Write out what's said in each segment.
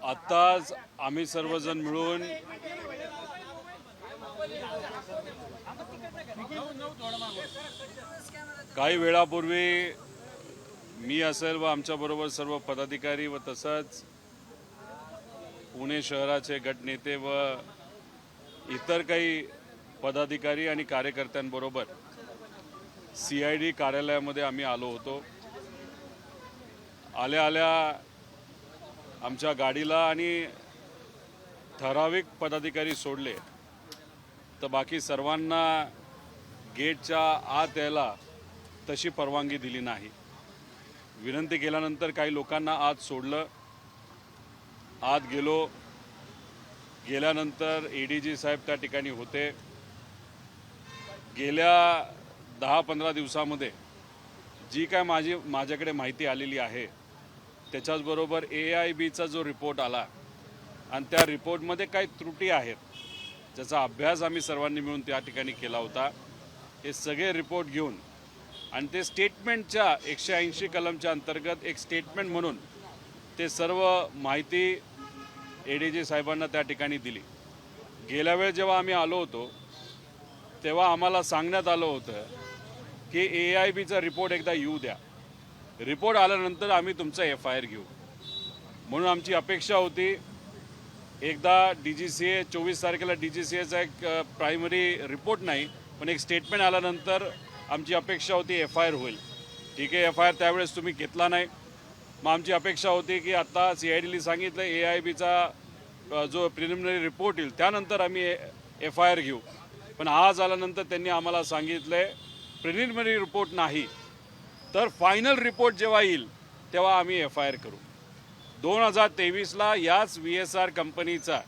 आत्ताच आम्ही सर्वजण मिळून काही वेळापूर्वी मी असेल व आमच्याबरोबर सर्व पदाधिकारी व तसंच पुणे शहराचे गटनेते व इतर काही पदाधिकारी आणि कार्यकर्त्यांबरोबर CID कार्यालयामध्ये आम्ही आलो होतो। आल्या आल्या आमच्या गाडीला आणि ठराविक पदाधिकारी सोडले तर बाकी सर्वांना गेटच्या आत यायला तशी परवानगी दिली नाही। विनंती केल्यानंतर काही लोकांना आत सोडलं। आत गेल्यानंतर ADG साहेब त्या ठिकाणी होते। गेल्या 10-15 दिवसामध्ये जी काय माझ्याकडे माहिती आलेली आहे त्याच्याचबरोबर AIBचा जो रिपोर्ट आला आणि त्या रिपोर्टमध्ये काही त्रुटी आहेत ज्याचा अभ्यास आम्ही सर्वांनी मिळून त्या ठिकाणी केला होता। हे सगळे रिपोर्ट घेऊन आणि ते स्टेटमेंटच्या 180 कलमच्या अंतर्गत एक स्टेटमेंट म्हणून ते सर्व माहिती ADG साहेबांना त्या ठिकाणी दिली। गेल्या वेळेस जेव्हा आम्ही आलो होतो तेव्हा आम्हाला सांगण्यात आलं होतं की AIBचा रिपोर्ट एकदा येऊ द्या, रिपोर्ट आल्यानंतर आम्ही तुमचा FIR घेऊ। म्हणून आमची अपेक्षा होती एकदा DGCA 24 तारखेला DGCAचा एक प्रायमरी रिपोर्ट नाही पण एक स्टेटमेंट आल्यानंतर आमची अपेक्षा होती FIR होईल। ठीक आहे, FIR त्यावेळेस तुम्ही घेतला नाही। मग आमची अपेक्षा होती की आता CIDला सांगितलं AIBचा जो प्रिलिमिनरी रिपोर्ट येईल त्यानंतर आम्ही FIR घेऊ। पण आज आल्यानंतर त्यांनी आम्हाला सांगितलं प्रिलिमिनरी रिपोर्ट नाही तर फायनल रिपोर्ट जेव्हा येईल तेव्हा आम्ही FIR करू। 2023ला याच VSR कंपनीचा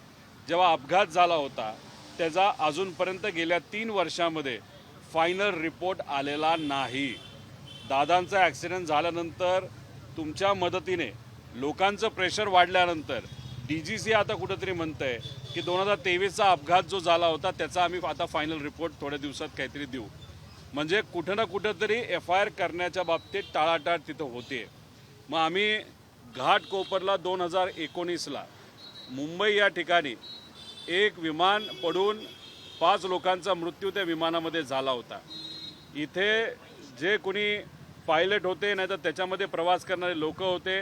जेव्हा अपघात झाला होता त्याचा अजूनपर्यंत गेल्या 3 वर्षामध्ये फायनल रिपोर्ट आलेला नाही। दादांचा ॲक्सिडेंट झाल्यानंतर तुमच्या मदतीने लोकांचं प्रेशर वाढल्यानंतर DGC आता कुठंतरी म्हणतंय की 2023चा अपघात जो झाला होता त्याचा आम्ही आता फायनल रिपोर्ट थोड्या दिवसात काहीतरी देऊ। म्हणजे कुठं ना कुठंतरी FIR करण्याच्या बाबतीत टाळाटाळ तिथं होते। मग आम्ही घाटकोपरला 2019ला मुंबई या ठिकाणी एक विमान पडून 5 लोकांचा मृत्यू त्या विमानामध्ये झाला होता। इथे जे कोणी पायलट होते नाही तर त्याच्यामध्ये प्रवास करणारे लोक होते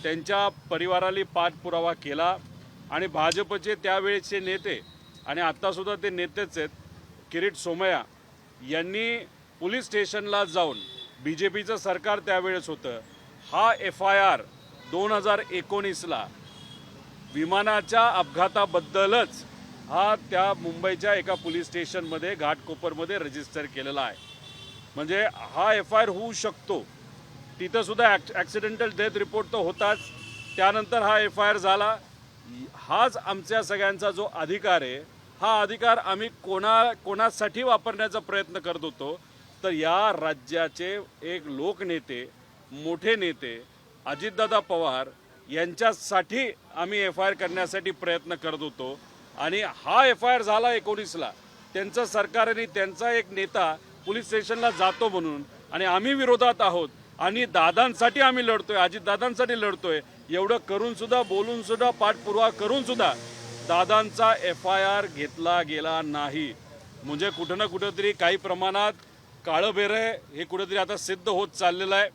त्यांच्या परिवाराला पाठपुरावा केला आणि भाजपचे त्यावेळेचे नेते आणि आत्तासुद्धा ते नेतेच आहेत किरीट सोमय्या यांनी पोलीस स्टेशनला जाऊन BJPचं सरकार त्यावेळेस होतं हा FIR 2019ला विमानाच्या अपघाताबद्दलच हा त्या मुंबईच्या एका पोलीस स्टेशनमध्ये घाटकोपरमध्ये रजिस्टर केलेला आहे। म्हणजे हा FIR होऊ शकतो। तिथं सुद्धा ॲक्सिडेंटल डेथ रिपोर्ट तर होताच, त्यानंतर हा FIR झाला। हाच आमच्या सगळ्यांचा जो अधिकार आहे हा अधिकार आम्ही कोणासाठी वापरण्याचा प्रयत्न करत होतो तर या राज्याचे एक लोकनेते मोठे नेते अजितदादा पवार यांच्यासाठी आम्ही FIR करण्यासाठी प्रयत्न करत होतो। आणि हा FIR झाला 19ला त्यांचं सरकार आणि त्यांचा एक नेता पोलीस स्टेशनला जातो म्हणून आणि आम्ही विरोधात आहोत आणि दादांसाठी आम्ही लढतोय, अजितदादांसाठी लढतोय। एवढं करून सुद्धा बोलून सुद्धा पाठपुरावा करून सुद्धा दादांचा FIR घेतला गेला नाही। म्हणजे कुठं ना कुठंतरी काही प्रमाणात काळबेर आहे हे कुठंतरी आता सिद्ध होत चाललेलं आहे।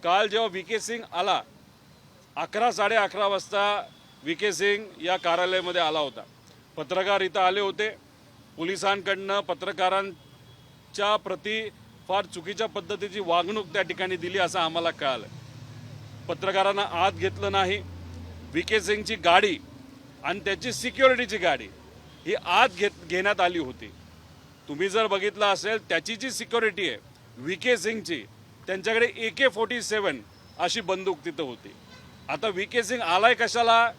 काल जेव्हा VK सिंग आला 11-11:30 वाजता VK सिंग या कार्यालयामध्ये आला होता। पत्रकार इथं आले होते। पोलिसांकडनं पत्रकारांच्या प्रति फार चुकीच्या पद्धतीची वागणूक त्या ठिकाणी दिली असं आम्हाला कळालं। पत्रकारांना आत घेतलं नाही। VK सिंगची गाडी आणि त्याची सिक्युरिटीची गाडी ही आत घेण्यात आली होती। तुम्ही जर बघितलं असेल त्याची जी सिक्युरिटी आहे VK सिंगची त्यांच्याकडे AK-47 अशी बंदूक तिथं होती। आता VK सिंग आलाय कशाला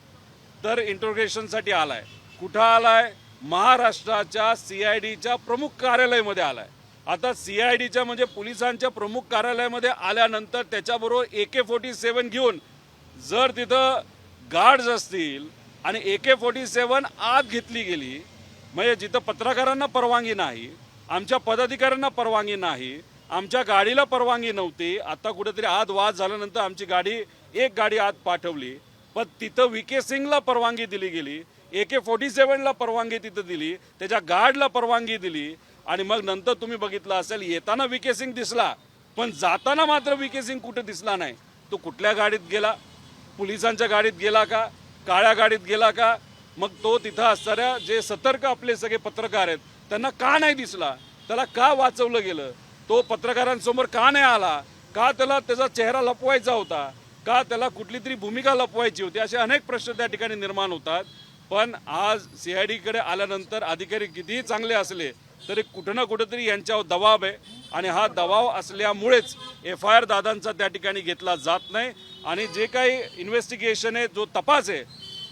तर इंट्रोगेशनसाठी आलाय। कुठं आलाय? महाराष्ट्राच्या CIDच्या प्रमुख कार्यालयामध्ये आलाय। आता CIDच्या म्हणजे पोलिसांच्या प्रमुख कार्यालयामध्ये आल्यानंतर त्याच्याबरोबर AK-47 घेऊन जर तिथं गार्ड्स असतील आणि AK-47 आत घेतली गेली म्हणजे जिथं पत्रकारांना परवानगी नाही, आमच्या पदाधिकाऱ्यांना परवानगी नाही, आमच्या गाडीला परवानगी नव्हती। आता कुठेतरी आत वाद झाल्यानंतर आमची गाडी एक गाडी आत पाठवली, पण तिथं VK सिंगला परवानगी दिली गेली, AK-47ला परवानगी तिथं दिली, त्याच्या गार्डला परवानगी दिली आणि मग नंतर तुम्ही बघितलं असेल येताना VK सिंग दिसला, पण जाताना मात्र VK सिंग कुठे दिसला नाही. तो कुठल्या गाडीत गेला? पोलिसांच्या गाडीत गेला का? काळ्या गाडीत गेला का? मग तो तिथं असणाऱ्या जे सतर्क आपले सगळे पत्रकार आहेत त्यांना का नाही दिसला? त्याला का वाचवलं गेलं? तो पत्रकारांसमोर का नाही आला? का त्याला त्याचा चेहरा लपवायचा होता? का त्याला कुठली तरी भूमिका लपवायची होती? असे अनेक प्रश्न त्या ठिकाणी निर्माण होतात. पण आज CIDकडे आल्यानंतर अधिकारी कितीही चांगले असले तरी कुठं ना कुठंतरी यांच्यावर दबाव आहे आणि हा दबाव असल्यामुळेच FIR दादांचा त्या ठिकाणी घेतला जात नाही आणि जे काही इन्व्हेस्टिगेशन आहे, जो तपास आहे,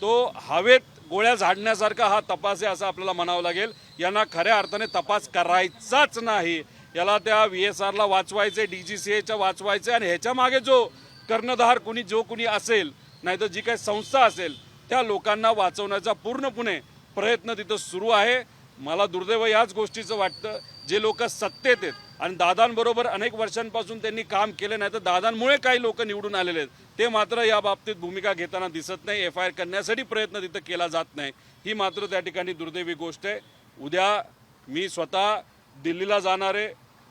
तो हवेत गोळ्या झाडण्यासारखा हा तपास आहे असं आपल्याला म्हणावं लागेल. यांना खऱ्या अर्थाने तपास करायचाच नाही. याला त्या VSRला वाचवायचे, DGCAच्या वाचवायचे आणि ह्याच्या मागे जो कर्णधार कुणी असेल, नाहीतर जी काही संस्था असेल, त्या लोकांना वाचवण्याचा पूर्णपणे प्रयत्न तिथं सुरू आहे. मला दुर्दैव याच गोष्टीचं वाटतं, जे लोक सत्तेत आहेत आणि दादांबरोबर अनेक वर्षांपासून त्यांनी काम केले, नाही तर दादांमुळे काही लोक निवडून आलेले आहेत, ते मात्र या बाबतीत भूमिका घेताना दिसत नाही. FIR करण्यासाठी प्रयत्न तिथं केला जात नाही. ही मात्र त्या ठिकाणी दुर्दैवी गोष्ट आहे. उद्या मी स्वतः दिल्लीला जाणार आहे.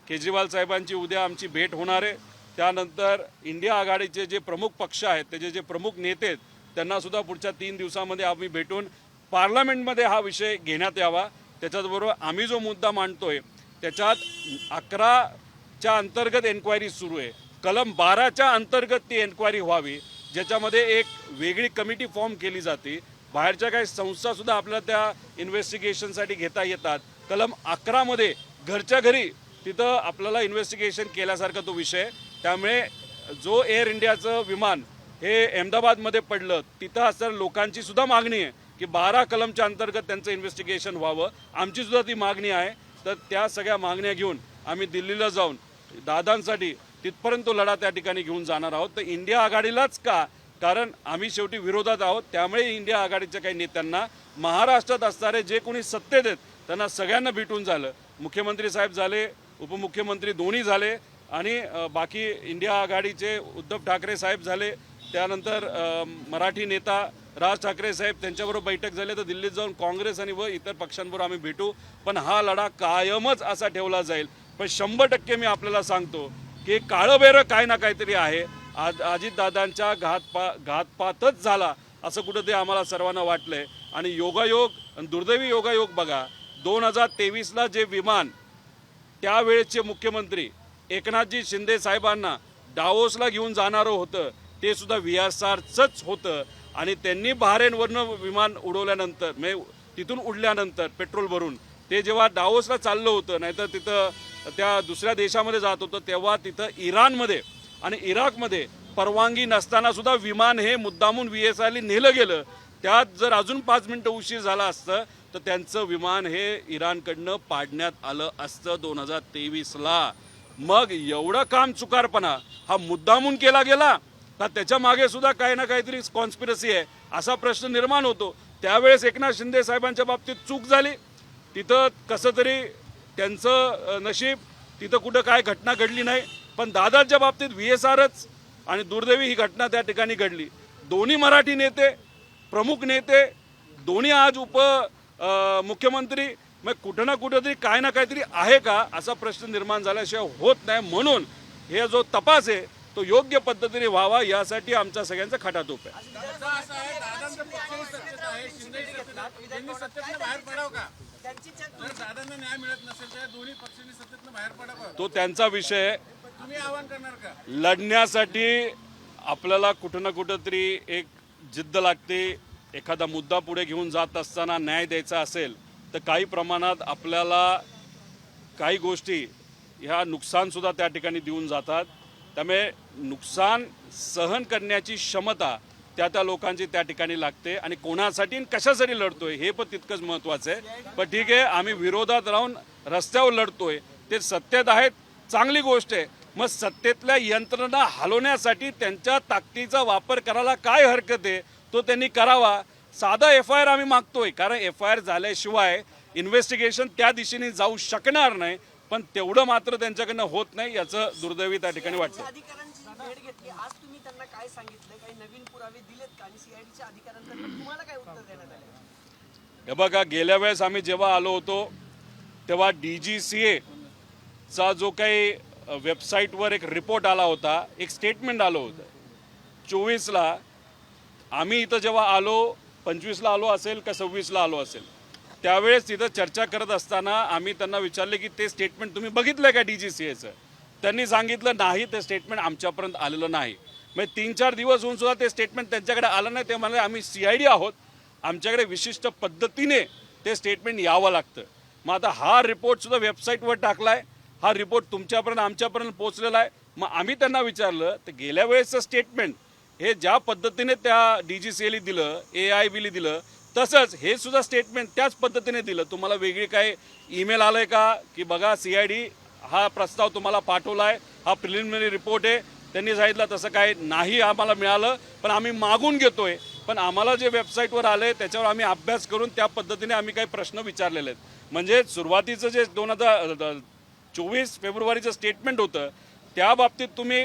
केजरीवाल साहेबांची उद्या आमची भेट होणार आहे. त्यानंतर इंडिया आघाडीचे जे प्रमुख पक्ष आहेत, त्याचे जे प्रमुख नेते आहेत, त्यांना सुद्धा पुढच्या 3 दिवसामध्ये आम्ही भेटून पार्लमेंटमध्ये हा विषय घेण्यात यावा. त्याच्याचबरोबर आम्ही जो मुद्दा मांडतोय त्याच्यात 11च्या अंतर्गत एन्क्वायरी सुरू आहे. कलम 12च्या अंतर्गत ती एन्क्वायरी व्हावी, ज्याच्यामध्ये एक वेगळी कमिटी फॉर्म केली जाते. बाहेरच्या काही संस्थासुद्धा आपल्याला त्या इन्व्हेस्टिगेशनसाठी घेता येतात. कलम 11मध्ये घरच्या घरी तिथं आपल्याला इन्व्हेस्टिगेशन केल्यासारखा तो विषय. त्यामुळे जो एअर इंडियाचं विमान हे अहमदाबादमध्ये पडलं, तिथं असणाऱ्या लोकांची सुद्धा मागणी आहे की 12 कलमच्या अंतर्गत त्यांचं इन्व्हेस्टिगेशन व्हावं. आमची सुद्धा ती मागणी आहे. तर त्या सगळ्या मागण्या घेऊन आम्ही दिल्लीला जाऊन दादांसाठी तिथपर्यंत तो लढा त्या ठिकाणी घेऊन जाणार आहोत. तर इंडिया आघाडीलाच का? कारण आम्ही शेवटी विरोधात आहोत. त्यामुळे इंडिया आघाडीच्या काही नेत्यांना महाराष्ट्रात असणारे जे कोणी सत्तेत आहेत त्यांना सगळ्यांना भेटून झालं. मुख्यमंत्री साहेब झाले, उपमुख्यमंत्री दोन्ही झाले आणि बाकी इंडिया आघाडीचे उद्धव ठाकरे साहेब झाले. त्यानंतर मराठी नेता राज ठाकरे साहेब त्यांच्याबरोबर बैठक झाली. तर दिल्लीत जाऊन काँग्रेस आणि व इतर पक्षांबरोबर आम्ही भेटू. पण हा लढा कायमच असा ठेवला जाईल. पण 100% मी आपल्याला सांगतो की काळंबेरं काय ना काहीतरी आहे. अजितदादांच्या घातपातच झाला असं कुठंतरी आम्हाला सर्वांना वाटलंय. आणि योगायोग आणि दुर्दैवी योगायोग बघा, 2023ला जे विमान त्यावेळेचे मुख्यमंत्री एकनाथजी शिंदे साहेबांना डावोसला घेऊन जाणारं होतं, ते सुद्धा VSRचंच होतं. आणि त्यांनी बहारेनवरनं विमान उडवल्यानंतर, तिथून उडल्यानंतर पेट्रोल भरून ते जेव्हा डावोसला चाललं होतं, नाहीतर तिथं त्या दुसऱ्या देशामध्ये जात होतं, तेव्हा तिथं इराणमध्ये आणि इराकमध्ये परवानगी नसताना सुद्धा विमान हे मुद्दामून VSRला नेलं गेलं. त्यात जर अजून 5 मिनिटं उशीर झाला असतं तर त्यांचं विमान हे इराणकडनं पाडण्यात आलं असतं 2023ला. मग एवढं काम चुकारपणा हा मुद्दामून केला गेला का त्याच्या मागे सुद्धा काही ना काहीतरी कॉन्स्पिरसी आहे असा प्रश्न निर्माण होतो. त्यावेळेस एकनाथ शिंदे साहेबांच्या बाबतीत चूक झाली. तिथं कसं तरी त्यांचं नशीब, तिथं कुठं काय घटना घडली नाही. पण दादाच्या बाबतीत VSRच आणि दुर्दैवी ही घटना त्या ठिकाणी घडली. दोन्ही मराठी नेते, प्रमुख नेते, दोन्ही आज मुख्यमंत्री, मग कुठं ना कुठंतरी काय ना काहीतरी आहे का असा प्रश्न निर्माण झाल्याशिवाय होत नाही. म्हणून हे जो तपास आहे तो योग्य पद्धतीने व्हावा यासाठी आमचा सगळ्यांचा खटाटोप आहे. तो त्यांचा विषय. लढण्यासाठी आपल्याला कुठं ना कुठंतरी एक जिद्द लागते. एखादा मुद्दा पुढे घेऊन जात असताना न्याय द्यायचा असेल तर काही प्रमाणात आपल्याला काही गोष्टी ह्या नुकसानसुद्धा त्या ठिकाणी देऊन जातात. त्यामुळे नुकसान सहन करण्याची क्षमता त्या लोकांची त्या ठिकाणी लागते. आणि कोणासाठी आणि कशासाठी लढतोय हे पण तितकंच महत्त्वाचं आहे. पण ठीक आहे, आम्ही विरोधात राहून रस्त्यावर लढतोय, ते सत्तेत आहेत, चांगली गोष्ट आहे. मग सत्तेतल्या यंत्रणा हलवण्यासाठी त्यांच्या ताकदीचा वापर करायला काय हरकत आहे, तो त्यांनी करावा. साधा FIR आम्ही मागतोय, कारण FIR झाल्याशिवाय इन्व्हेस्टिगेशन त्या दिशेने जाऊ शकणार नाही. पण तेवढं मात्र त्यांच्याकडनं होत नाही, याचं दुर्दैवी त्या ठिकाणी वाटतं. भेट घेतली, आज तुम्ही त्यांना काय सांगितलं, काही नवीन पुरावे दिलेत का आणि सीआयडीच्या अधिकाऱ्यांकडून तुम्हाला काय उत्तर देण्यात आलं? हे बघा, गेल्या वेळेस आम्ही जेव्हा आलो होतो तेव्हा DGCA चा जो काही वेबसाईटवर एक रिपोर्ट आला होता, एक स्टेटमेंट आलं होतं 24ला. आम्ही इथं जेव्हा आलो 25ला आलो असेल का 26ला आलो असेल, त्यावेळेस तिथं चर्चा करत असताना आम्ही त्यांना विचारले की ते स्टेटमेंट तुम्ही बघितलं का DGCAचं. त्यांनी सांगितलं नाही, ते स्टेटमेंट आमच्यापर्यंत आलेलं नाही. म्हणजे 3-4 दिवस होऊन सुद्धा ते स्टेटमेंट त्यांच्याकडे आलं नाही. ते म्हणाले आम्ही CID आहोत, आमच्याकडे विशिष्ट पद्धतीने ते स्टेटमेंट यावं लागतं. मग आता हा रिपोर्ट सुद्धा वेबसाईटवर टाकलाय, हा रिपोर्ट तुमच्यापर्यंत आमच्यापर्यंत पोहोचलेला आहे. मग आम्ही त्यांना विचारलं तर गेल्या वेळेसचं स्टेटमेंट हे ज्या पद्धतीने त्या DGCAला दिलं, AIBला दिलं, तसंच हे सुद्धा स्टेटमेंट त्याच पद्धतीने दिलं. तुम्हाला वेगळी काय ईमेल आलंय का की बघा CID हा प्रस्ताव तुम्हाला पाठवलाय, हा प्रिलिमिनरी रिपोर्ट आहे. त्यांनी सांगितलं तसं काय नाही आम्हाला मिळालं, पण आम्ही मागून घेतोय. पण आम्हाला जे वेबसाईटवर आलंय त्याच्यावर आम्ही अभ्यास करून त्या पद्धतीने आम्ही काही प्रश्न विचारलेले आहेत. म्हणजे सुरुवातीचं जे 2024 फेब्रुवारीचं स्टेटमेंट होतं त्या बाबतीत तुम्ही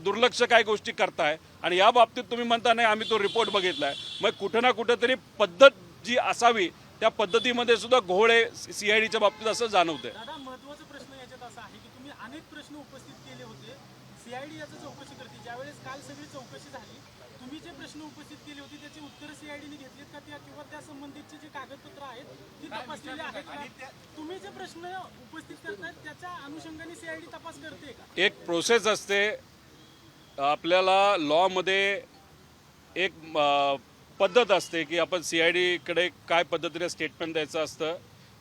दुर्लक्ष काय गोष्टी करताय आणि या बाबतीत तुम्ही म्हणता नाही आम्ही तो रिपोर्ट बघितलाय. मग कुठं ना कुठंतरी पद्धत जी असावी त्या पद्धतीमध्ये सुद्धा घोळ आहे CIDच्या बाबतीत असं जाणवतंय. दादा, महत्त्वाचा प्रश्न याच्यात असा आहे की तुम्ही अनेक प्रश्न उपस्थित केले होते. CID याचं चौकशी करते. ज्यावेळेस काल सगळी चौकशी झाली, तुम्ही जे प्रश्न उपस्थित केले होते त्याची उत्तरं CIDने घेतलीत का, त्या किंवा त्या संबंधितचे जे कागदपत्र आहेत ती तपासलेली आहेत का? तुम्ही जे प्रश्न उपस्थित करतायत त्याच्या अनुषंगाने CID तपास करते का? एक प्रोसेस असते आपल्याला लॉमध्ये, एक पद्धत असते की आपण CIDकडे काय पद्धतीने स्टेटमेंट द्यायचं असतं.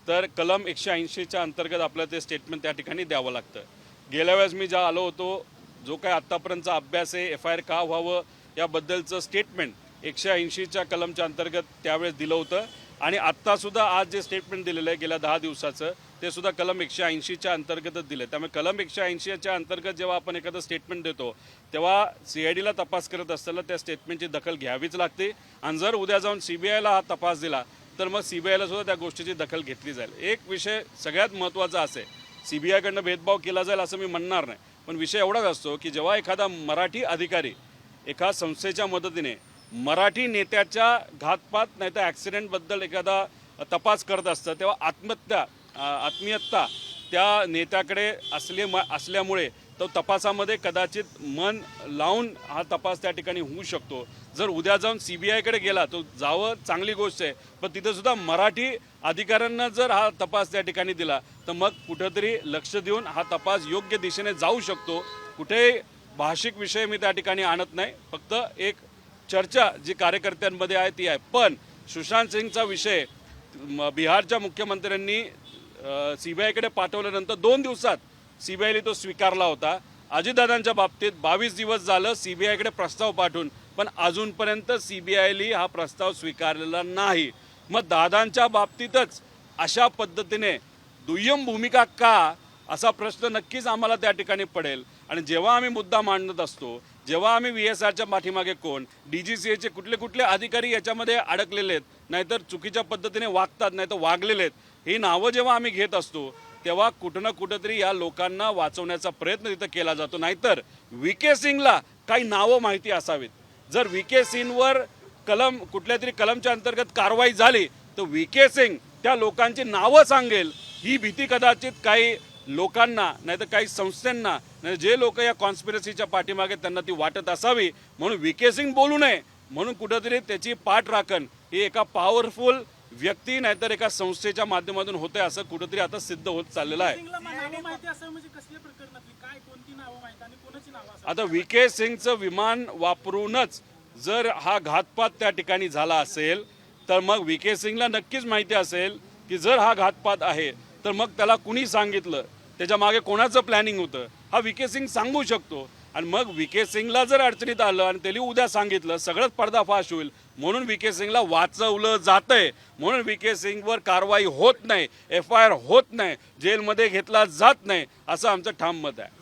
तर कलम 180च्या अंतर्गत आपल्याला ते स्टेटमेंट त्या ठिकाणी द्यावं लागतं. गेल्या वेळेस मी ज्या आलो होतो, जो काय आत्तापर्यंतचा अभ्यास आहे FIR का व्हावं याबद्दलचं स्टेटमेंट 180च्या कलमच्या अंतर्गत त्यावेळेस दिलं होतं. आणि आत्तासुद्धा आज जे स्टेटमेंट दिलेलं आहे गेल्या 10 दिवसाचं ते सुद्धा कलम 180च्या अंतर्गतच दिलं. त्यामुळे कलम 180च्या अंतर्गत जेव्हा आपण एखादं स्टेटमेंट देतो तेव्हा CIDला तपास करत असताना त्या स्टेटमेंटची दखल घ्यावीच लागते. आणि जर उद्या जाऊन CBIला हा तपास दिला तर मग CBIला सुद्धा त्या गोष्टीची दखल घेतली जाईल. एक विषय सगळ्यात महत्त्वाचा असे, CBIकडनं भेदभाव केला जाईल असं मी म्हणणार नाही, पण विषय एवढाच असतो की जेव्हा एखादा मराठी अधिकारी एका संस्थेच्या मदतीने मराठी नेत्याच्या घातपात नाही तर ॲक्सिडेंटबद्दल एखादा तपास करत असतं तेव्हा आत्मीयता त्या नेत्याकडे असल्यामुळे तो तपासामध्ये कदाचित मन लावून हा तपास त्या ठिकाणी होऊ शकतो. जर उद्या जाऊन CBIकडे गेला तो जावं चांगली गोष्ट आहे, पण तिथं सुद्धा मराठी अधिकाऱ्यांना जर हा तपास त्या ठिकाणी दिला तर मग कुठंतरी लक्ष देऊन हा तपास योग्य दिशेने जाऊ शकतो. कुठेही भाषिक विषय मी त्या ठिकाणी आणत नाही, फक्त एक चर्चा जी कार्यकर्त्यांमध्ये आहे ती आहे. पण सुशांत सिंगचा विषय बिहारच्या मुख्यमंत्र्यांनी CBIकडे पाठवल्यानंतर 2 दिवसात CBIने तो स्वीकारला होता. अजितदादांच्या बाबतीत 22 दिवस झालं CBIकडे प्रस्ताव पाठवून, पण अजूनपर्यंत CBIने हा प्रस्ताव स्वीकारलेला नाही. मग दादांच्या बाबतीतच अशा पद्धतीने दुय्यम भूमिका का, असा प्रश्न नक्कीच आम्हाला त्या ठिकाणी पडेल. आणि जेव्हा आम्ही मुद्दा मांडत असतो, जेव्हा आम्ही VSRच्या पाठीमागे कोण, DGCAचे कुठले कुठले अधिकारी याच्यामध्ये अडकलेले आहेत, नाहीतर चुकीच्या पद्धतीने वागतात नाहीतर वागलेले आहेत, ही नावं जेव्हा आम्ही घेत असतो तेव्हा कुठं ना कुठंतरी या लोकांना वाचवण्याचा प्रयत्न तिथं केला जातो. नाहीतर VK सिंगला काही नावं माहिती असावीत. जर VK सिंगवर कुठल्या तरी कलमच्या अंतर्गत कारवाई झाली तर VK सिंग त्या लोकांची नावं सांगेल, ही भीती कदाचित काही लोकांना नाहीतर काही संस्थांना, नाही जे लोक या कॉन्स्पिरसीच्या पाठीमागे त्यांना ती वाटत असावी म्हणून VK सिंग बोलू नये म्हणून कुठंतरी त्याची पाठराखण ही एका पॉवरफुल व्यक्ती नाहीतर एका संस्थेच्या माध्यमातून होते असं कुठंतरी आता सिद्ध होत चाललेलं आहे. आता VK सिंगचं विमान वापरूनच जर हा घातपात त्या ठिकाणी झाला असेल तर मग VK सिंगला नक्कीच माहिती असेल की जर हा घातपात आहे तर मग त्याला कुणी सांगितलं, त्याच्या मागे कोणाचं प्लॅनिंग होतं, हा VK सिंग सांगू शकतो. आणि मग VK सिंगला जर अडचणीत आलं आणि त्यांनी उद्या सांगितलं सगळंच पर्दाफाश होईल म्हणून VK सिंगला वाचवलं जातंय, म्हणून VK सिंगवर कारवाई होत नाही, FIR होत नाही, जेलमध्ये घेतला जात नाही, असं आमचं ठाम मत आहे.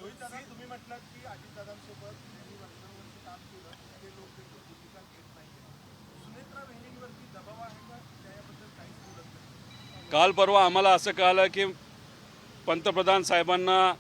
काल परवा आम्हाला असं कळालं की पंतप्रधान साहेबांना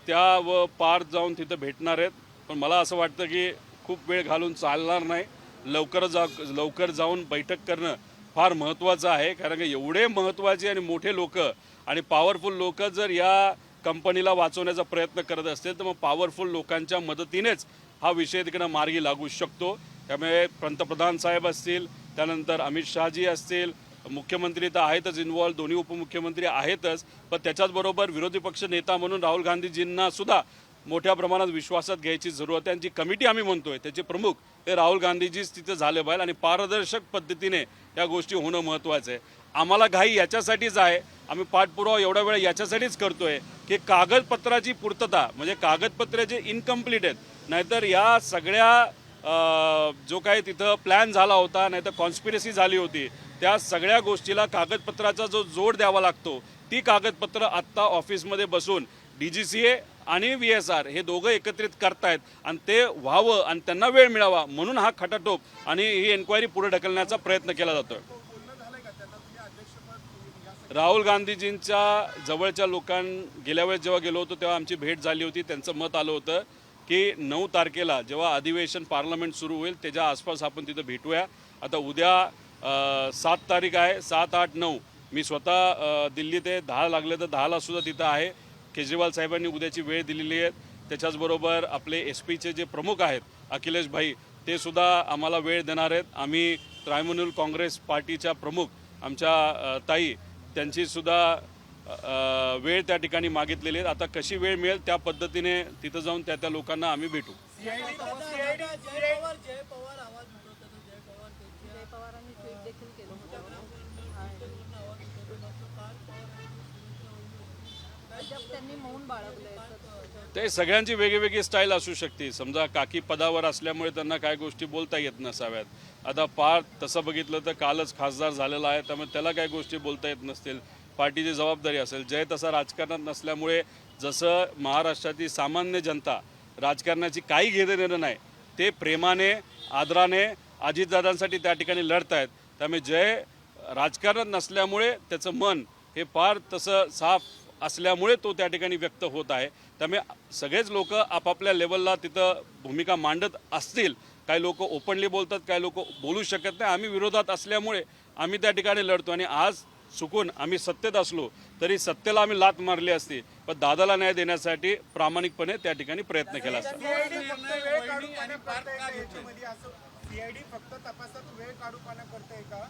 त्या व पार जाऊन तिथं भेटणार आहेत पण मला असं वाटतं की खूप वेळ घालून चालणार नाही. लवकर जाऊन बैठक करणं फार महत्त्वाचं आहे, कारण की एवढे महत्त्वाचे आणि मोठे लोक आणि पॉवरफुल लोक जर या कंपनीला वाचवण्याचा प्रयत्न करत असतील तर मग पॉवरफुल लोकांच्या मदतीनेच हा विषय तिकडं मार्गी लागू शकतो. त्यामुळे पंतप्रधान साहेब असतील, त्यानंतर अमित शहाजी असतील, मुख्यमंत्री तर आहेतच इन्व्हॉल्व, दोन्ही उपमुख्यमंत्री आहेतच, पण त्याच्याचबरोबर विरोधी पक्ष नेता म्हणून राहुल गांधीजींना सुद्धा मोठ्या प्रमाणात विश्वासात घ्यायची जरूरत आहे. आणि जी कमिटी आम्ही म्हणतोय त्याचे प्रमुख हे राहुल गांधीजीच तिथे झाले पाहिजे आणि पारदर्शक पद्धतीने या गोष्टी होणं महत्त्वाचं आहे. आम्हाला घाई याच्यासाठीच आहे, आम्ही पाठपुरावा एवढा वेळ याच्यासाठीच करतोय की कागदपत्राची पूर्तता, म्हणजे कागदपत्रे जे इनकम्प्लीट आहेत, नाहीतर या सगळ्या जो काही तिथं प्लॅन झाला होता, नाहीतर कॉन्स्पिरसी झाली होती, त्या सगळ्या गोष्टीला कागदपत्राचा जो जोड द्यावा लागतो, ती कागदपत्र आत्ता ऑफिसमध्ये बसून DGCA आणि VSR हे दोघं एकत्रित करतायत आणि ते व्हावं आणि त्यांना वेळ मिळावा म्हणून हा खटाटोप आणि ही एन्क्वायरी पुढे ढकलण्याचा प्रयत्न केला जातोय. राहुल गांधीजींच्या जवळच्या गेल्या वेळेस जेव्हा गेलो होतो तेव्हा आमची भेट झाली होती. त्यांचं मत आलं होतं की 9 तारखेला जेव्हा अधिवेशन पार्लमेंट सुरू होईल त्याच्या आसपास आपण तिथं भेटूया. आता उद्या 7 तारीख आहे, 7, 8, 9 मी स्वतः दिल्ली ते 10 लागले तर 10ला सुद्धा तिथं आहे. केजरीवाल साहेबांनी उद्याची वेळ दिलेली आहे. त्याच्याचबरोबर आपले SPचे जे प्रमुख आहेत अखिलेश भाई ते सुद्धा आम्हाला वेळ देणार आहेत. आम्ही तृणमूल काँग्रेस पार्टीच्या प्रमुख आमच्या ताई त्यांची सुद्धा वेळ त्या ठिकाणी मागितलेली आहे. आता कशी वेळ मिळेल त्या पद्धतीने तिथं जाऊन त्या लोकांना आम्ही भेटू. ते सगळ्यांची वेगळी स्टाईल असू शकते. समजा काकी पदावर असल्यामुळे त्यांना काय गोष्टी बोलता येत नसाव्यात. आता पार तसं बघितलं तर कालच खासदार झालेला आहे, त्यामुळे त्याला काय गोष्टी बोलता येत नसतील, पार्टीची जबाबदारी असेल. जय तसा राजकारणात नसल्यामुळे जसं महाराष्ट्राची सामान्य जनता राजकारणाची काही घेणं देणं नाही, ते प्रेमाने आदराने अजितदादांसाठी त्या ठिकाणी लढत आहेत. त्यामुळे जय राजकारणात नसल्यामुळे त्याचं मन हे फार तसं साफ असल्यामुळे तो त्या ठिकाणी व्यक्त होत आहे. त्यामुळे सगळेच लोक आपापल्या लेवलला तिथं भूमिका मांडत असतील. काही लोक ओपनली बोलतात, काही लोक बोलू शकत नाही. आम्ही विरोधात असल्यामुळे आम्ही त्या ठिकाणी लढतो आणि आज चुकून आम्ही सत्तेत असलो तरी सत्तेला आम्ही लात मारली असती, पण दादाला न्याय देण्यासाठी प्रामाणिकपणे त्या ठिकाणी प्रयत्न केला असता. सीआयडी फक्त तपासात वेळ काढूपाना करते का?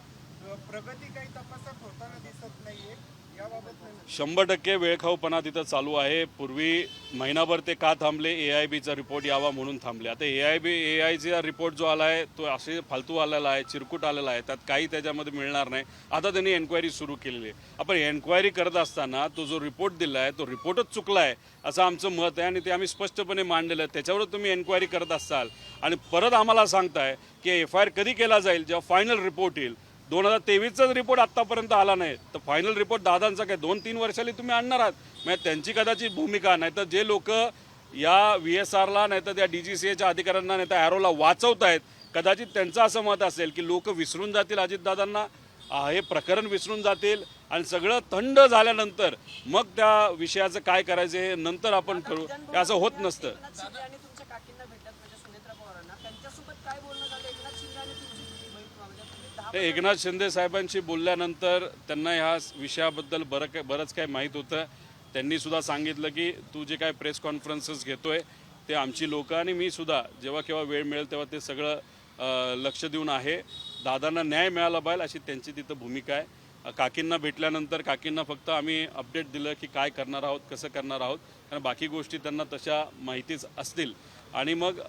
प्रगती काही तपासात होताना दिसत नाहीये, याबाबत 100% वेळखाऊपणा तिथं चालू आहे. पूर्वी महिनाभर ते का थांबले? AIBचा रिपोर्ट यावा म्हणून थांबले. आता AIचा रिपोर्ट जो आला आहे तो असे फालतू आलेला आहे, चिरकुट आलेला आहे, त्यात काही त्याच्यामध्ये मिळणार नाही. आता त्यांनी एन्क्वायरी सुरू केलेली आहे. आपण एन्क्वायरी करत असताना तो जो रिपोर्ट दिला आहे तो रिपोर्टच चुकला आहे असं आमचं मत आहे आणि ते आम्ही स्पष्टपणे मांडलेलं आहे. त्याच्यावर तुम्ही एन्क्वायरी करत असाल आणि परत आम्हाला सांगताय की FIR कधी केला जाईल? जेव्हा फायनल रिपोर्ट येईल. 2023चाच रिपोर्ट आत्तापर्यंत आला नाही तर फायनल रिपोर्ट दादांचा काय 2-3 वर्षांनी तुम्ही आणणार आहात? म्हणजे त्यांची कदाचित भूमिका नाही तर जे लोक या VSRला नाही तर त्या DGCAच्या अधिकाऱ्यांना नाही तर ॲरोला वाचवत आहेत, कदाचित त्यांचं असं मत असेल की लोक विसरून जातील अजितदादांना, हे प्रकरण विसरून जातील आणि सगळं थंड झाल्यानंतर मग त्या विषयाचं काय करायचं हे नंतर आपण करू. हे असं होत नसतं. एकनाथ शिंदे साहेबांशी बोलल्यानंतर त्यांना ह्या विषयाबद्दल बरंच काही माहीत होतं. त्यांनी सुद्धा सांगितलं की तू जे काय प्रेस कॉन्फरन्सेस घेतोय ते आमची लोकं आणि मी सुद्धा जेव्हा केव्हा वेळ मिळेल तेव्हा ते सगळं लक्ष देऊन आहे. दादांना न्याय मिळाला पाहिजे अशी त्यांची तिथं भूमिका आहे. काकींना भेटल्यानंतर काकींना फक्त आम्ही अपडेट दिलं की काय करणार आहोत, कसं करणार आहोत, कारण बाकी गोष्टी त्यांना तशा माहितीच असतील. आणि मग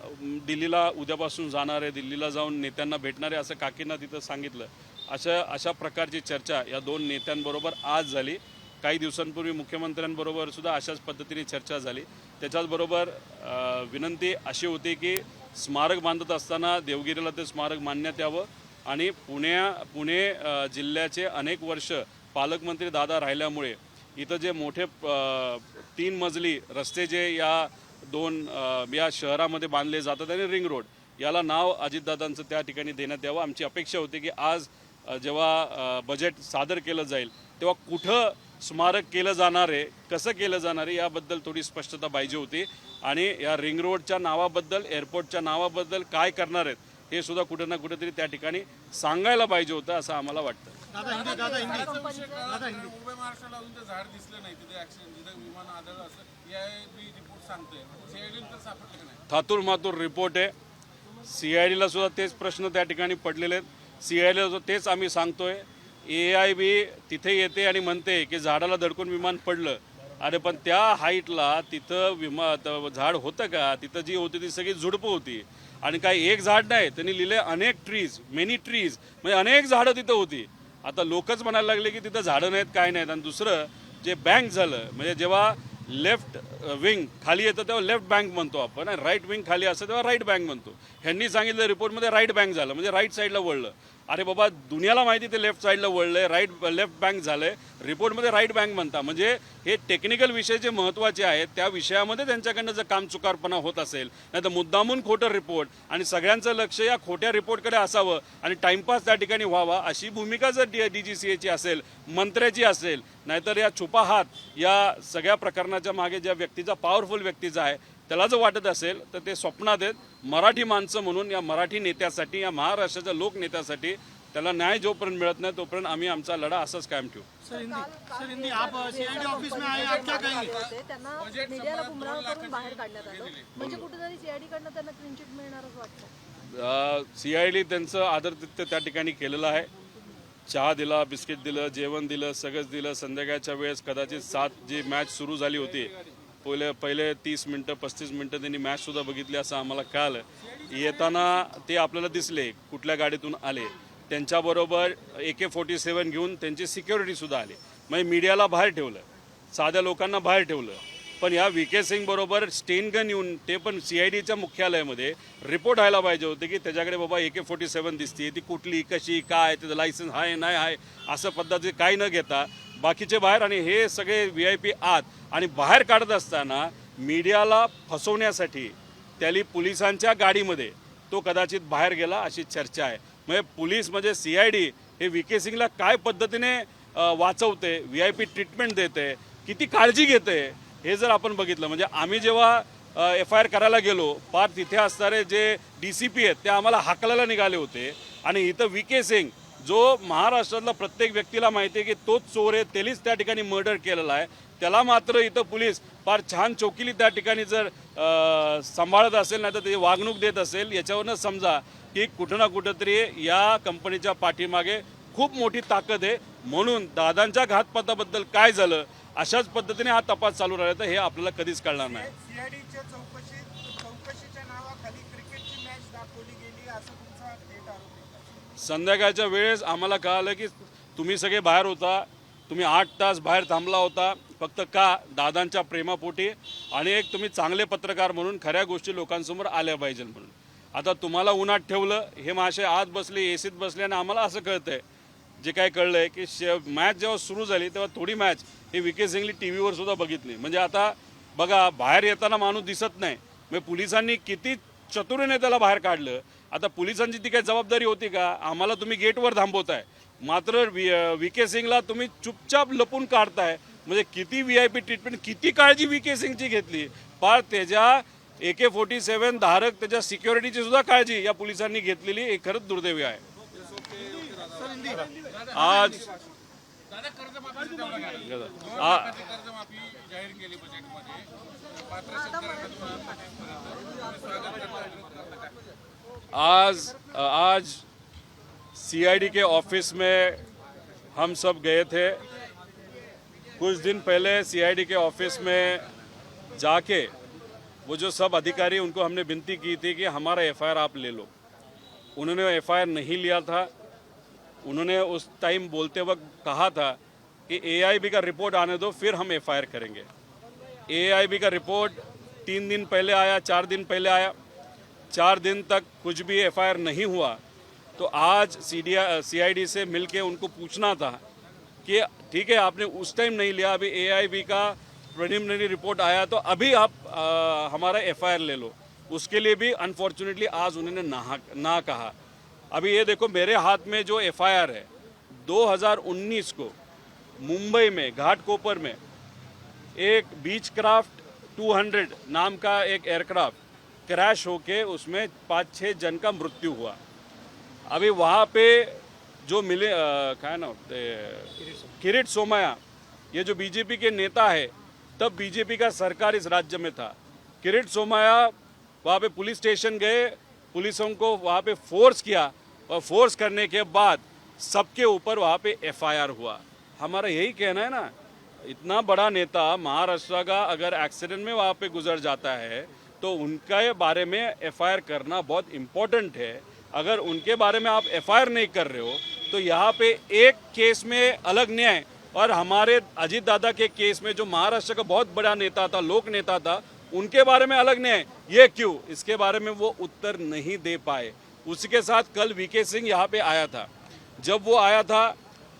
दिल्लीला उद्यापासून जाणार आहे, दिल्लीला जाऊन नेत्यांना भेटणार आहे असं काकींना तिथं सांगितलं. अशा प्रकारची चर्चा या 2 नेत्यांबरोबर आज झाली. काही दिवसांपूर्वी मुख्यमंत्र्यांबरोबर सुद्धा अशाच पद्धतीने चर्चा झाली. त्याच्याचबरोबर विनंती अशी होती की स्मारक बांधत असताना देवगिरीला ते स्मारक मांडण्यात यावं आणि पुणे जिल्ह्याचे अनेक वर्ष पालकमंत्री दादा राहिल्यामुळे इथं जे मोठे 3 मजली रस्ते जे या शहरामध्ये बांधले जातात आणि रिंग रोड याला नाव अजितदादांचं त्या ठिकाणी देण्यात यावं. आमची अपेक्षा होती की आज जेव्हा बजेट सादर केलं जाईल तेव्हा कुठं स्मारक केलं जाणार आहे, कसं केलं जाणार आहे याबद्दल थोडी स्पष्टता पाहिजे होती. आणि या रिंग रोडच्या नावाबद्दल, एअरपोर्टच्या नावाबद्दल काय करणार आहेत हे सुद्धा कुठं ना कुठेतरी त्या ठिकाणी सांगायला पाहिजे होतं असं आम्हाला वाटतं. मुंबई महाराष्ट्राला अजून ते झाड दिसलं नाही तिथे ऍक्सिडेंट जिथे विमान आदळलं असं AIB रिपोर्ट सांगतोय. CID तर सापडलं की नाही? थातूर मातूर रिपोर्ट आहे. CIDला सुद्धा तेच प्रश्न त्या ठिकाणी पडलेले आहेत. CIDला सुद्धा तेच आम्ही सांगतोय. AIB तिथे येते आणि म्हणते की झाडाला धडकून विमान पडलं. अरे पण त्या हाईटला तिथं झाड होतं का? तिथं जी होती ती सगळी झुडपं होती आणि काही एक झाड नाही. त्यांनी लिहिले अनेक ट्रीज, मेनी ट्रीज, म्हणजे अनेक झाडं तिथं होती. आता लोकच म्हणायला लागले की तिथं झाडं नाहीत, काय नाहीत. आणि दुसरं जे बँक झालं, म्हणजे जेव्हा लेफ्ट विंग खाली येतं तेव्हा लेफ्ट बँक म्हणतो आपण, आणि राईट विंग खाली असतं तेव्हा राईट बँक म्हणतो. ह्यांनी सांगितलं रिपोर्टमध्ये राईट बँक झालं, म्हणजे राईट साईडला वळलं. अरे बाबा, दुनियाला माहिती ते लेफ्ट साईडला वळलंय, लेफ्ट बँक झालंय, रिपोर्टमध्ये राईट बँक म्हणता. म्हणजे हे टेक्निकल विषय जे महत्त्वाचे आहेत त्या विषयामध्ये त्यांच्याकडनं जर कामचुकारपणा होत असेल, नाही तर मुद्दामून खोटं रिपोर्ट आणि सगळ्यांचं लक्ष या खोट्या रिपोर्टकडे असावं आणि टाइमपास त्या ठिकाणी व्हावा अशी भूमिका जर DGCAची असेल, मंत्र्याची असेल, नाहीतर या छुपा हात या सगळ्या प्रकरणाच्या मागे ज्या व्यक्तीचा, पॉवरफुल व्यक्तीचा आहे त्याला जर वाटत असेल तर ते स्वप्नात आहेत. मराठी माणसं म्हणून या मराठी नेत्यासाठी, या महाराष्ट्राच्या लोकनेत्यासाठी त्याला न्याय जोपर्यंत मिळत नाही तोपर्यंत आम्ही आमचा लढा असाच कायम ठेवू. आप CID ऑफिस में आए, आप क्या कहेंगे? त्यांना मीडियाला गुमराह करून बाहेर काढण्यात आलं, म्हणजे कुठेतरी CID कडनं त्यांना क्लीन चिट मिळणार असं वाटतं. CID त्यांचं आदरातिथ्य त्या ठिकाणी केलेलं आहे. चहा दिला, बिस्किट दिलं, जेवण दिलं, सगळंच दिलं. संध्याकाळच्या वेळेस कदाचित 7 जी मॅच सुरू झाली होती, पहिले 30 मिनटं 35 मिनटं त्यांनी मॅच सुद्धा बघितली असं आम्हाला कळलं. येताना ते आपल्याला दिसले, कुठल्या गाडीतून आले, त्यांच्याबरोबर AK-47 घेऊन त्यांची सिक्युरिटी सुद्धा आली. म्हणजे मीडियाला बाहेर ठेवलं, साध्या लोकांना बाहेर ठेवलं. पण या VK सिंग बरोबर स्टेन गन येऊन, ते पण CIDच्या मुख्यालयामध्ये रिपोर्ट व्हायला पाहिजे होते की त्याच्याकडे बाबा AK-47 दिसते, ती कुठली, कशी, काय, त्याचं लायसन्स आहे नाही आहे असं पद्धती काही न घेता बाकीचे बाहेर, आणि हे सगळे VIP आत. आणि बाहेर काढत असताना मीडियाला फसवण्यासाठी त्याली पोलिसांच्या गाडीमध्ये तो कदाचित बाहेर गेला अशी चर्चा आहे. म्हणजे पोलीस म्हणजे CID हे VK सिंगला काय पद्धतीने वाचवते, VIP ट्रीटमेंट देते, किती काळजी घेते हे जर आपण बघितलं. म्हणजे आम्ही जेव्हा FIR करायला गेलो, पार तिथे असणारे जे DCP आहेत ते आम्हाला हाकलायला निघाले होते. आणि इथं VK सिंग जो महाराष्ट्रातला प्रत्येक व्यक्तीला माहिती आहे की तोच चोर आहे, त्यालीच त्या ठिकाणी मर्डर केलेला आहे, त्याला मात्र इथं पोलीस फार छान चौकीली त्या ठिकाणी जर सांभाळत असेल, नाही तर ते वागणूक देत असेल, याच्यावरनं समजा की कुठं ना कुठंतरी या कंपनीच्या पाठीमागे खूप मोठी ताकद आहे. म्हणून दादांच्या घातपाताबद्दल काय झालं अशाच पद्धतीने हा तपास चालू राहिला तर हे आपल्याला कधीच कळणार नाही. CIDच्या चौकशीच्या नावाखाली क्रिकेटची मॅच दाखवली गेली असं तुमचा थेट आरोप आहे. संध्याकाळच्या वेळेस आम्हाला कळालं की तुम्ही सगळे बाहेर होता, तुम्ही 8 तास बाहेर थांबला होता फक्त का? दादांच्या प्रेमापोटी, आणि एक तुम्ही चांगले पत्रकार म्हणून खऱ्या गोष्टी लोकांसमोर आल्या पाहिजे म्हणून. आता तुम्हाला उन्हात ठेवलं, हे मासे आत बसले, ACत बसले, आणि आम्हाला असं कळतंय, जे काय कळलंय की मॅच जेव्हा सुरू झाली तेव्हा थोडी मॅच ही VK सिंगली TV वर सुद्धा बघितली. म्हणजे आता बघा, बाहेर येताना माणूस दिसत नाही, म्हणजे पोलिसांनी किती चतुरीने त्याला बाहेर काढलं. आता पोलिसांची ती काही जबाबदारी होती का? आम्हाला तुम्ही गेटवर थांबवताय, मात्र VK सिंगला तुम्ही चुपचाप लपून काढताय. म्हणजे किती VIP ट्रीटमेंट, किती काळजी VK सिंगची घेतली. पार त्याच्या AK-47 धारक त्याच्या सिक्युरिटीची सुद्धा काळजी या पोलिसांनी घेतलेली हे खरंच दुर्दैवी आहे. आज कर्जमाफी जाहीर केली बजेटमध्ये, पात्र आज CID के ऑफिस में हम सब गए थे. कुछ दिन पहले CID के ऑफिस में जाके वो जो सब अधिकारी, उनको हमने विनती की थी कि हमारा FIR आप ले लो. उन्होंने FIR नहीं लिया था. उन्होंने उस टाइम बोलते वक्त कहा था कि AIB का रिपोर्ट आने दो फिर हम FIR करेंगे. AIB का रिपोर्ट 3 दिन पहले आया, 4 दिन पहले आया, 4 दिन तक कुछ भी FIR नहीं हुआ. तो आज CID से मिलके उनको पूछना था कि ठीक है आपने उस टाइम नहीं लिया, अभी AIB का प्रिलिमिनरी रिपोर्ट आया तो अभी आप हमारा FIR ले लो. उसके लिए भी अनफॉर्चुनेटली आज उन्होंने ना कहा. अभी ये देखो मेरे हाथ में जो FIR है 2019 को मुंबई में घाटकोपर में एक बीच क्राफ्ट 200 नाम का एक एयरक्राफ्ट क्रैश होके उसमें 5-6 जन का मृत्यु हुआ। अभी वहाँ पे जो मिले क्या है ना किरीट सोमैया, ये जो बीजेपी के नेता है, तब बीजेपी का सरकार इस राज्य में था। किरीट सोमैया वहाँ पे पुलिस स्टेशन गए, पुलिसों को वहाँ पे फोर्स किया और फोर्स करने के बाद सबके ऊपर वहाँ पे एफआईआर हुआ। हमारा यही कहना है ना, इतना बड़ा नेता महाराष्ट्र का अगर एक्सीडेंट में वहाँ पे गुजर जाता है तो उनके बारे में एफआईआर करना बहुत इम्पोर्टेंट है। अगर उनके बारे में आप एफआईआर नहीं कर रहे हो तो यहाँ पे एक केस में अलग न्याय और हमारे अजीत दादा के केस में जो महाराष्ट्र का बहुत बड़ा नेता था, लोक नेता था, उनके बारे में अलग न्याय, ये क्यों? इसके बारे में वो उत्तर नहीं दे पाए। उसके साथ कल वीके सिंह यहाँ पे आया था। जब वो आया था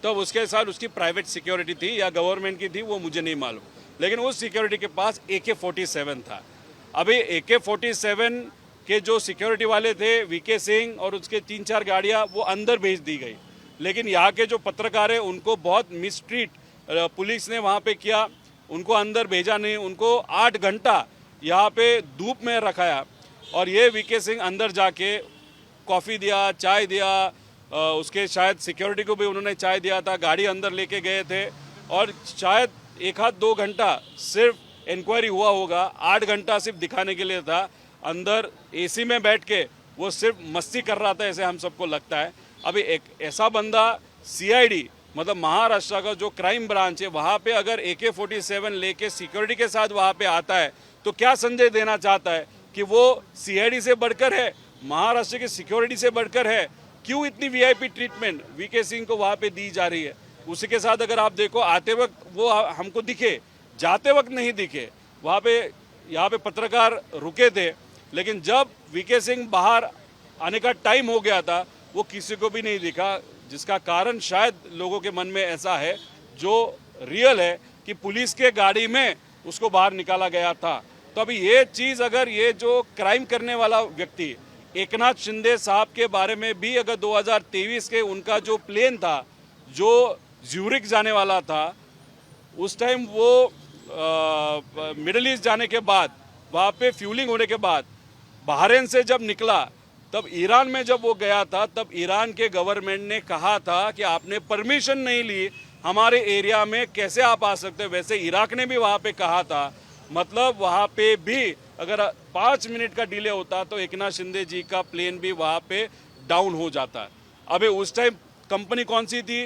तब उसके साथ उसकी प्राइवेट सिक्योरिटी थी या गवर्नमेंट की थी, वो मुझे नहीं मालूम, लेकिन उस सिक्योरिटी के पास AK-47 था। अभी AK-47 के जो सिक्योरिटी वाले थे, वीके सिंह और उसके 3-4 गाड़ियाँ वो अंदर भेज दी गई, लेकिन यहाँ के जो पत्रकार हैं उनको बहुत मिसट्रीट पुलिस ने वहाँ पे किया, उनको अंदर भेजा नहीं, उनको 8 घंटा यहाँ पे धूप में रखाया और ये वीके सिंह अंदर जाके कॉफ़ी दिया, चाय दिया, उसके शायद सिक्योरिटी को भी उन्होंने चाय दिया था, गाड़ी अंदर लेके गए थे और शायद 1-2 घंटा सिर्फ इंक्वायरी हुआ होगा, 8 घंटा सिर्फ दिखाने के लिए था। अंदर AC में बैठ के वो सिर्फ मस्ती कर रहा था, ऐसे हम सबको लगता है। अभी एक ऐसा बंदा CID मतलब महाराष्ट्र का जो क्राइम ब्रांच है, वहाँ पे अगर AK-47 लेके सिक्योरिटी के साथ वहाँ पे आता है तो क्या संदेश देना चाहता है कि वो CID से बढ़कर है, महाराष्ट्र की सिक्योरिटी से बढ़कर है? क्यों इतनी VIP ट्रीटमेंट वीके सिंह को वहाँ पे दी जा रही है? उसी के साथ अगर आप देखो, आते वक्त वो हमको दिखे, जाते वक्त नहीं दिखे। वहाँ पे यहाँ पे पत्रकार रुके थे, लेकिन जब वीके सिंह बाहर आने का टाइम हो गया था वो किसी को भी नहीं दिखा, जिसका कारण शायद लोगों के मन में ऐसा है जो रियल है कि पुलिस के गाड़ी में उसको बाहर निकाला गया था। तो अभी ये चीज़, अगर ये जो क्राइम करने वाला व्यक्ति एकनाथ शिंदे साहब के बारे में भी अगर 2023 के उनका जो प्लेन था जो ज्यूरिक जाने वाला था, उस टाइम वो मिडिल ईस्ट जाने के बाद वहाँ पे फ्यूलिंग होने के बाद बहरीन से जब निकला, तब ईरान में जब वो गया था, तब ईरान के गवर्नमेंट ने कहा था कि आपने परमिशन नहीं ली, हमारे एरिया में कैसे आप आ सकते हैं। वैसे इराक ने भी वहाँ पे कहा था, मतलब वहाँ पे भी अगर 5 मिनट का डिले होता तो एकनाथ शिंदे जी का प्लेन भी वहाँ पे डाउन हो जाता। अभी उस टाइम कंपनी कौन सी थी?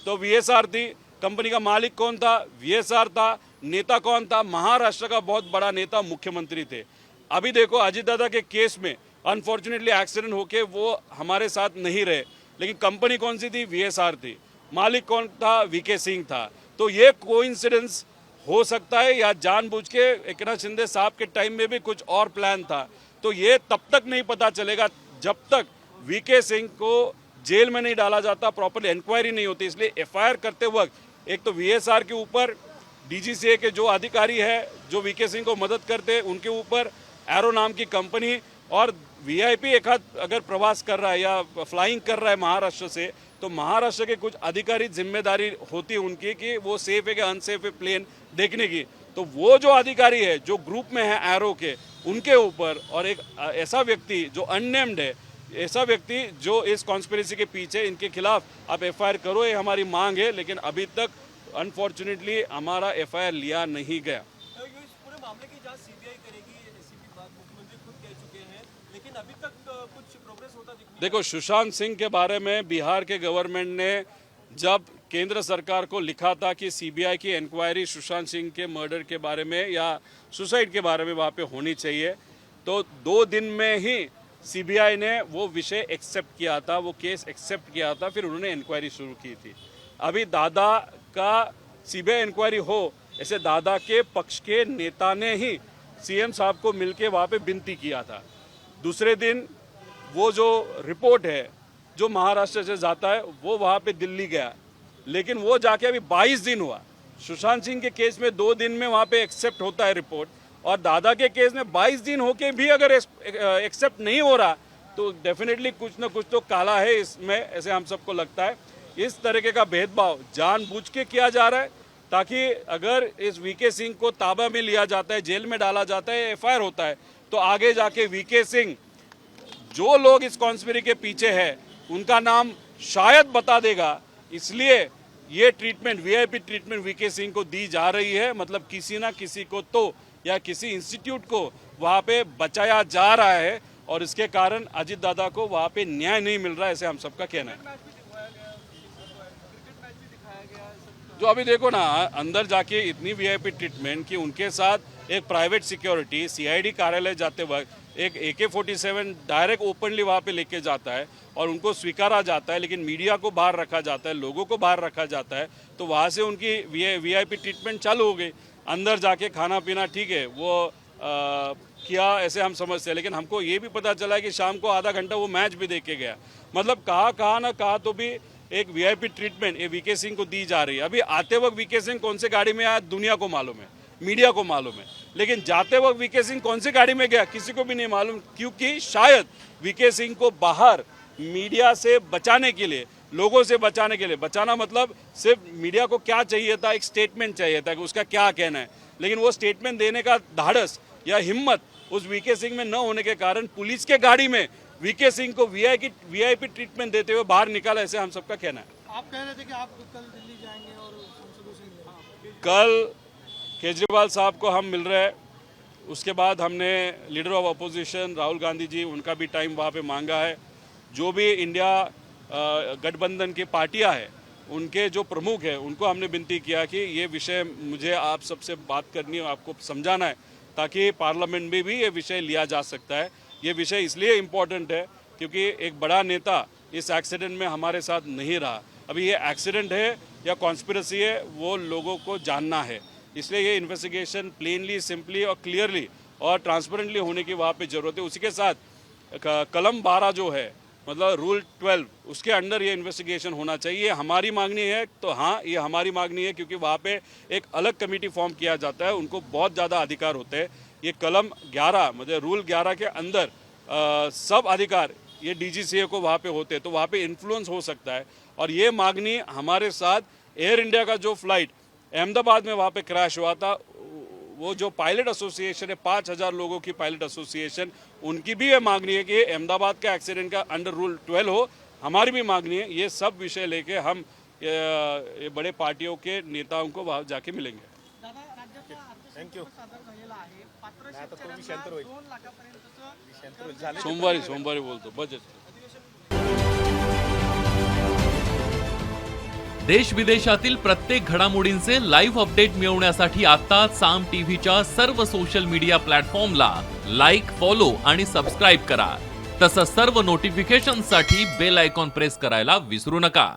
तो VSR थी। कंपनी का मालिक कौन था? VSR था। नेता कौन था? महाराष्ट्र का बहुत बड़ा नेता मुख्यमंत्री थे। अभी देखो अजीत दादा के केस में अनफॉर्चुनेटली एक्सीडेंट होके वो हमारे साथ नहीं रहे, लेकिन कंपनी कौन सी थी? VSR थी। मालिक कौन था? वीके सिंह था। तो ये कोइंसिडेंस हो सकता है या जानबूझ के एकनाथ शिंदे साहब के टाइम में भी कुछ और प्लान था। तो ये तब तक नहीं पता चलेगा जब तक वीके सिंह को जेल में नहीं डाला जाता, प्रॉपर इंक्वायरी नहीं होती। इसलिए FIR करते वक्त एक तो VSR के ऊपर, DGCA के जो अधिकारी है जो वीके सिंह को मदद करते हैं उनके ऊपर, एरो नाम की कंपनी, और VIP एक हाथ अगर प्रवास कर रहा है या फ्लाइंग कर रहा है महाराष्ट्र से, तो महाराष्ट्र के कुछ अधिकारी जिम्मेदारी होती है उनकी कि वो सेफ है कि अनसेफ है प्लेन देखने की। तो वो जो अधिकारी है जो ग्रुप में है एरो के, उनके ऊपर, और एक ऐसा व्यक्ति जो अननेम्ड है, ऐसा व्यक्ति जो इस कॉन्स्पिरेसी के पीछे, इनके खिलाफ आप FIR करो, ये हमारी मांग है। लेकिन अभी तक अनफॉर्चुनेटली हमारा FIR लिया नहीं गया। इस पूरे मामले की जांच CBI करेगी, ACP बात मुख्यमंत्री खुद कह चुके हैं, लेकिन अभी तक कुछ प्रोग्रेस होता दिख देखो, सुशांत सिंह के बारे में बिहार के गवर्नमेंट ने जब केंद्र सरकार को लिखा था कि CBI की इंक्वायरी सुशांत सिंह के मर्डर के बारे में या सुसाइड के बारे में वहाँ पे होनी चाहिए, तो 2 दिन में ही CBI ने वो विषय एक्सेप्ट किया था, वो केस एक्सेप्ट किया था, फिर उन्होंने इंक्वायरी शुरू की थी। अभी दादा का CBI इंक्वायरी हो, ऐसे दादा के पक्ष के नेता ने ही CM साहब को मिलके वहाँ पे विनती किया था। दूसरे दिन वो जो रिपोर्ट है जो महाराष्ट्र से जाता है वो वहाँ पे दिल्ली गया, लेकिन वो जाके अभी 22 दिन हुआ। सुशांत सिंह के केस में 2 दिन में वहाँ पे एक्सेप्ट होता है रिपोर्ट, और दादा के केस में 22 दिन होके भी अगर एक्सेप्ट नहीं हो रहा तो डेफिनेटली कुछ ना कुछ तो काला है इसमें, ऐसे हम सबको लगता है। इस तरीके का भेदभाव जानबूझ के किया जा रहा है, ताकि अगर इस वीके सिंह को ताबा में लिया जाता है, जेल में डाला जाता है, एफआईआर होता है, तो आगे जाके वीके सिंह, जो लोग इस कॉन्स्पिरेसी के पीछे है, उनका नाम शायद बता देगा। इसलिए ये ट्रीटमेंट, वीआईपी ट्रीटमेंट वीके सिंह को दी जा रही है। मतलब किसी ना किसी को तो, या किसी इंस्टीट्यूट को वहाँ पे बचाया जा रहा है, और इसके कारण अजित दादा को वहाँ पे न्याय नहीं मिल रहा है, ऐसे हम सबका कहना है। जो अभी देखो ना, अंदर जाके इतनी वीआईपी ट्रीटमेंट कि उनके साथ एक प्राइवेट सिक्योरिटी सीआईडी कार्यालय जाते वक्त एक AK-47 डायरेक्ट ओपनली वहाँ पे लेके जाता है और उनको स्वीकारा जाता है, लेकिन मीडिया को बाहर रखा जाता है, लोगों को बाहर रखा जाता है, तो वहाँ से उनकी वीआईपी ट्रीटमेंट चालू हो गई। अंदर जाके खाना पीना ठीक है, वो किया, ऐसे हम समझते हैं, लेकिन हमको ये भी पता चला कि शाम को आधा घंटा वो मैच भी देख के गया। मतलब कहाँ ना कहाँ तो भी एक वीआईपी ट्रीटमेंट ये वीके सिंह को दी जा रही है। अभी आते वक्त वीके सिंह कौन से गाड़ी में आया दुनिया को मालूम है, मीडिया को मालूम है, लेकिन जाते वक्त वीके सिंह कौन सी गाड़ी में गया किसी को भी नहीं मालूम, क्योंकि शायद वीके सिंह को बाहर मीडिया से बचाने के लिए, लोगों से बचाने के लिए, बचाना मतलब सिर्फ मीडिया को क्या चाहिए था, एक स्टेटमेंट चाहिए था कि उसका क्या कहना है, लेकिन वो स्टेटमेंट देने का धाड़स या हिम्मत उस वीके सिंह में न होने के कारण पुलिस के गाड़ी में वीके सिंह को वीआईपी ट्रीटमेंट देते हुए बाहर निकाला, ऐसे हम सबका कहना है। आप कह रहे थे कि आप कल दिल्ली जाएंगे और सांसदों से मिलेंगे। कल केजरीवाल साहब को हम मिल रहे हैं, उसके बाद हमने leader of opposition Rahul Gandhi ji, उनका भी टाइम वहाँ पे मांगा है। जो भी इंडिया गठबंधन की पार्टियां हैं, उनके जो प्रमुख हैं, उनको हमने विनती किया कि ये विषय मुझे आप सबसे बात करनी है, आपको समझाना है, ताकि पार्लियामेंट में भी ये विषय लिया जा सकता है। ये विषय इसलिए इम्पोर्टेंट है क्योंकि एक बड़ा नेता इस एक्सीडेंट में हमारे साथ नहीं रहा। अभी ये एक्सीडेंट है या कॉन्स्पिरेसी है, वो लोगों को जानना है, इसलिए ये इन्वेस्टिगेशन प्लेनली, सिंपली और क्लियरली और ट्रांसपेरेंटली होने की वहाँ पे ज़रूरत है। उसी के साथ कलम 12 जो है, मतलब रूल 12, उसके अंडर ये इन्वेस्टिगेशन होना चाहिए। हमारी मांगनी है तो हाँ, ये हमारी मांगनी है, क्योंकि वहाँ पे एक अलग कमेटी फॉर्म किया जाता है, उनको बहुत ज़्यादा अधिकार होते हैं। ये कलम 11 मतलब रूल 11 के अंदर सब अधिकार ये DGCA को वहाँ पे होते हैं, तो वहाँ पे इन्फ्लुएंस हो सकता है। और ये मांगनी हमारे साथ एयर इंडिया का जो फ्लाइट अहमदाबाद में वहाँ पे क्रैश हुआ था, वो जो पायलट एसोसिएशन है, 5000 लोगों की पायलट एसोसिएशन, उनकी भी ये मांगनी है कि अहमदाबाद का एक्सीडेंट का अंडर रूल 12 हो। हमारी भी मांगनी है। ये सब विषय लेके हम ये बड़े पार्टियों के नेताओं को वहाँ जाके मिलेंगे। दादा, राज्याचा अर्थसंकल्प सादर झालेला आहे. पात्र शेतकऱ्यांना 2 लाखापर्यंतचं सोमवारी बोलतो बजेट। देश विदेशातील प्रत्येक घडामोडींचे लाईव्ह अपडेट मिळवण्यासाठी आता साम टीव्हीच्या सर्व सोशल मीडिया प्लॅटफॉर्मला लाईक, फॉलो आणि सबस्क्राईब करा. तसंच सर्व नोटिफिकेशनसाठी बेल आयकॉन प्रेस करायला विसरू नका.